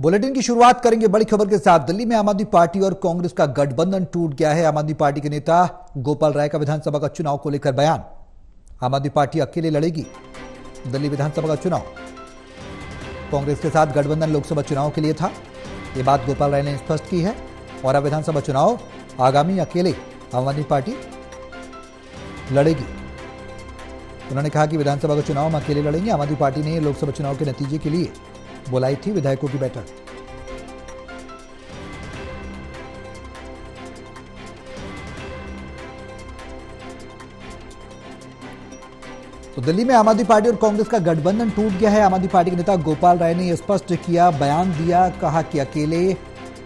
Bulletin की शुरुआत करेंगे बड़ी खबर के साथ। दिल्ली में आम आदमी पार्टी और कांग्रेस का गठबंधन टूट गया है। आम आदमी पार्टी के नेता गोपाल राय का विधानसभा का चुनाव को लेकर बयान। आम आदमी पार्टी अकेले लड़ेगी दिल्ली विधानसभा का चुनाव। कांग्रेस के साथ गठबंधन लोकसभा चुनाव के लिए था, ये बात गोपाल राय ने स्पष्ट की है। और अब विधानसभा चुनाव आगामी अकेले आम आदमी पार्टी लड़ेगी। उन्होंने कहा कि विधानसभा का चुनाव हम अकेले लड़ेंगे। आम आदमी पार्टी ने लोकसभा चुनाव के नतीजे के लिए बुलाई थी विधायकों की बैठक। तो दिल्ली में आम आदमी पार्टी और कांग्रेस का गठबंधन टूट गया है। आम आदमी पार्टी के नेता गोपाल राय ने यह स्पष्ट किया, बयान दिया, कहा कि अकेले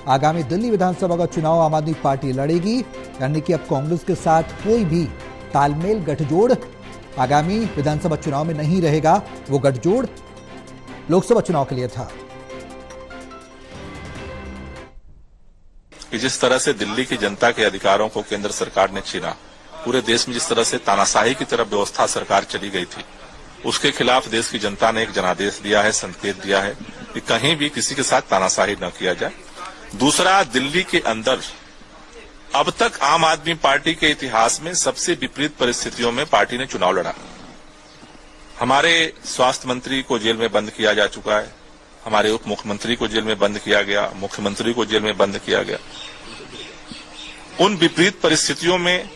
आगामी दिल्ली विधानसभा का चुनाव आम आदमी पार्टी लड़ेगी, यानी कि अब कांग्रेस के साथ कोई भी तालमेल गठजोड़ आगामी विधानसभा चुनाव में नहीं रहेगा। वो गठजोड़ लोकसभा चुनाव के लिए था। कि जिस तरह से दिल्ली की जनता के अधिकारों को केंद्र सरकार ने छीना, पूरे देश में जिस तरह से तानाशाही की तरफ व्यवस्था सरकार चली गई थी, उसके खिलाफ देश की जनता ने एक जनादेश दिया है, संकेत दिया है कि कहीं भी किसी के साथ तानाशाही न किया जाए। दूसरा, दिल्ली के अंदर अब तक आम आदमी पार्टी के इतिहास में सबसे विपरीत परिस्थितियों में पार्टी ने चुनाव लड़ा। हमारे स्वास्थ्य मंत्री को जेल में बंद किया जा चुका है, हमारे उप मुख्यमंत्री को जेल में बंद किया गया, मुख्यमंत्री को जेल में बंद किया गया। उन विपरीत परिस्थितियों में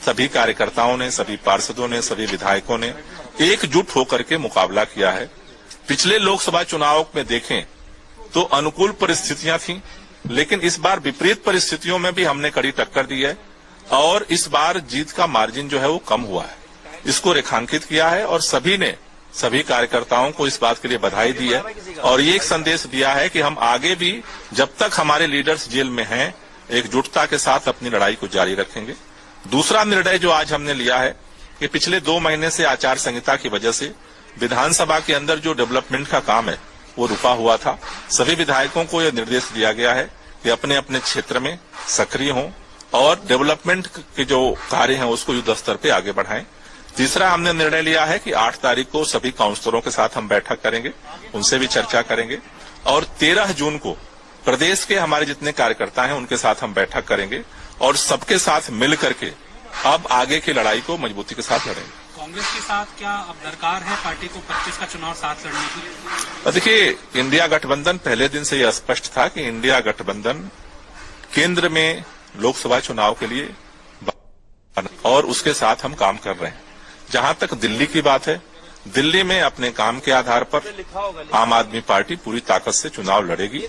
सभी कार्यकर्ताओं ने, सभी पार्षदों ने, सभी विधायकों ने एकजुट होकर के मुकाबला किया है। पिछले लोकसभा चुनाव में देखें तो अनुकूल परिस्थितियां थीं, लेकिन इस बार विपरीत परिस्थितियों में भी हमने कड़ी टक्कर दी है और इस बार जीत का मार्जिन जो है वो कम हुआ है। इसको रेखांकित किया है और सभी ने, सभी कार्यकर्ताओं को इस बात के लिए बधाई दी है और ये एक संदेश दिया है कि हम आगे भी जब तक हमारे लीडर्स जेल में हैं, एकजुटता के साथ अपनी लड़ाई को जारी रखेंगे। दूसरा निर्णय जो आज हमने लिया है कि पिछले 2 महीने से आचार संहिता की वजह से विधानसभा के अंदर जो डेवलपमेंट का काम है वो रुका हुआ था। सभी विधायकों को यह निर्देश दिया गया है कि अपने अपने क्षेत्र में सक्रिय हों और डेवलपमेंट के जो कार्य हैं उसको युद्ध स्तर पे आगे बढ़ाएं। तीसरा, हमने निर्णय लिया है कि 8 तारीख को सभी काउंसलरों के साथ हम बैठक करेंगे, उनसे भी चर्चा करेंगे और 13 जून को प्रदेश के हमारे जितने कार्यकर्ता हैं उनके साथ हम बैठक करेंगे और सबके साथ मिल करके अब आगे की लड़ाई को मजबूती के साथ लड़ेंगे। कांग्रेस के साथ क्या अब दरकार है पार्टी को 25 का चुनाव साथ लड़ने की? देखिए, इंडिया गठबंधन पहले दिन से यह स्पष्ट था कि इंडिया गठबंधन केंद्र में लोकसभा चुनाव के लिए और उसके साथ हम काम कर रहे हैं। जहां तक दिल्ली की बात है, दिल्ली में अपने काम के आधार पर आम आदमी पार्टी पूरी ताकत से चुनाव लड़ेगी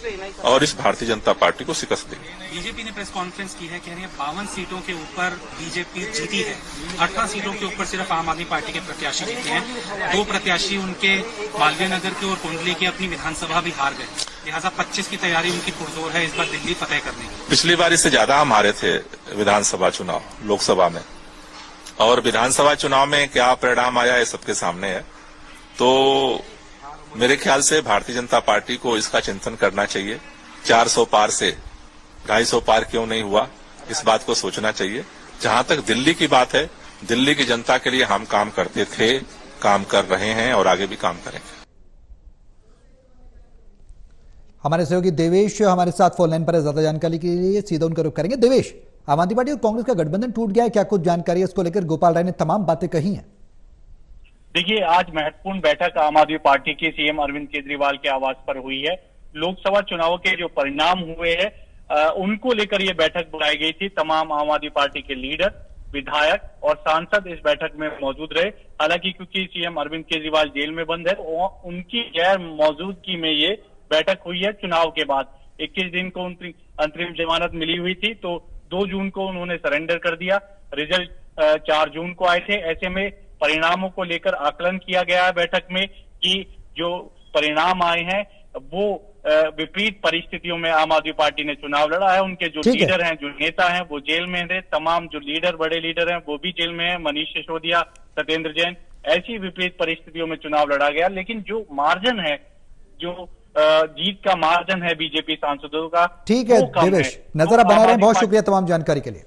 और इस भारतीय जनता पार्टी को शिकस्त देगी। बीजेपी ने प्रेस कॉन्फ्रेंस की है, कह रही है 52 सीटों के ऊपर बीजेपी जीती है, 18 सीटों के ऊपर सिर्फ आम आदमी पार्टी के प्रत्याशी जीते हैं। 2 प्रत्याशी उनके मालवीय नगर के और कुंडली की अपनी विधानसभा भी हार गए, लिहाजा 25 की तैयारी उनकी पुरजोर है इस बार दिल्ली फतेह करने की। पिछली बार इससे ज्यादा हम हारे थे विधानसभा चुनाव लोकसभा में, और विधानसभा चुनाव में क्या परिणाम आया ये सबके सामने है। तो मेरे ख्याल से भारतीय जनता पार्टी को इसका चिंतन करना चाहिए। 400 पार से 250 पार क्यों नहीं हुआ, इस बात को सोचना चाहिए। जहां तक दिल्ली की बात है, दिल्ली की जनता के लिए हम काम करते थे, काम कर रहे हैं और आगे भी काम करेंगे। हमारे सहयोगी देवेश हमारे साथ फोन लाइन पर है, ज्यादा जानकारी के लिए सीधा उनका रुख करेंगे। देवेश, आम आदमी पार्टी और कांग्रेस का गठबंधन टूट गया है, क्या कुछ जानकारी है? इसको लेकर गोपाल राय ने तमाम बातें कही हैं। देखिए, आज महत्वपूर्ण बैठक आम आदमी पार्टी के सीएम अरविंद केजरीवाल के आवास पर हुई है। लोकसभा चुनाव के जो परिणाम हुए हैं उनको लेकर यह बैठक बुलाई गई थी। तमाम आम आदमी पार्टी के लीडर, विधायक और सांसद इस बैठक में मौजूद रहे। हालांकि क्योंकि सीएम अरविंद केजरीवाल जेल में बंद है, उनकी गैर मौजूदगी में ये बैठक हुई है। चुनाव के बाद 21 दिन को अंतरिम जमानत मिली हुई थी, तो 2 जून को उन्होंने सरेंडर कर दिया। रिजल्ट 4 जून को आए थे। ऐसे में परिणामों को लेकर आकलन किया गया है बैठक में कि जो परिणाम आए हैं वो विपरीत परिस्थितियों में आम आदमी पार्टी ने चुनाव लड़ा है। उनके जो लीडर हैं, जो नेता हैं, वो जेल में थे। तमाम जो लीडर, बड़े लीडर हैं, वो भी जेल में हैं। मनीष सिसोदिया, सत्येंद्र जैन, ऐसी विपरीत परिस्थितियों में चुनाव लड़ा गया। लेकिन जो मार्जिन है, जो जीत का मार्जिन है बीजेपी सांसदों का, ठीक है देवेश, नजर आप बना रहे हैं। बहुत शुक्रिया तमाम जानकारी के लिए।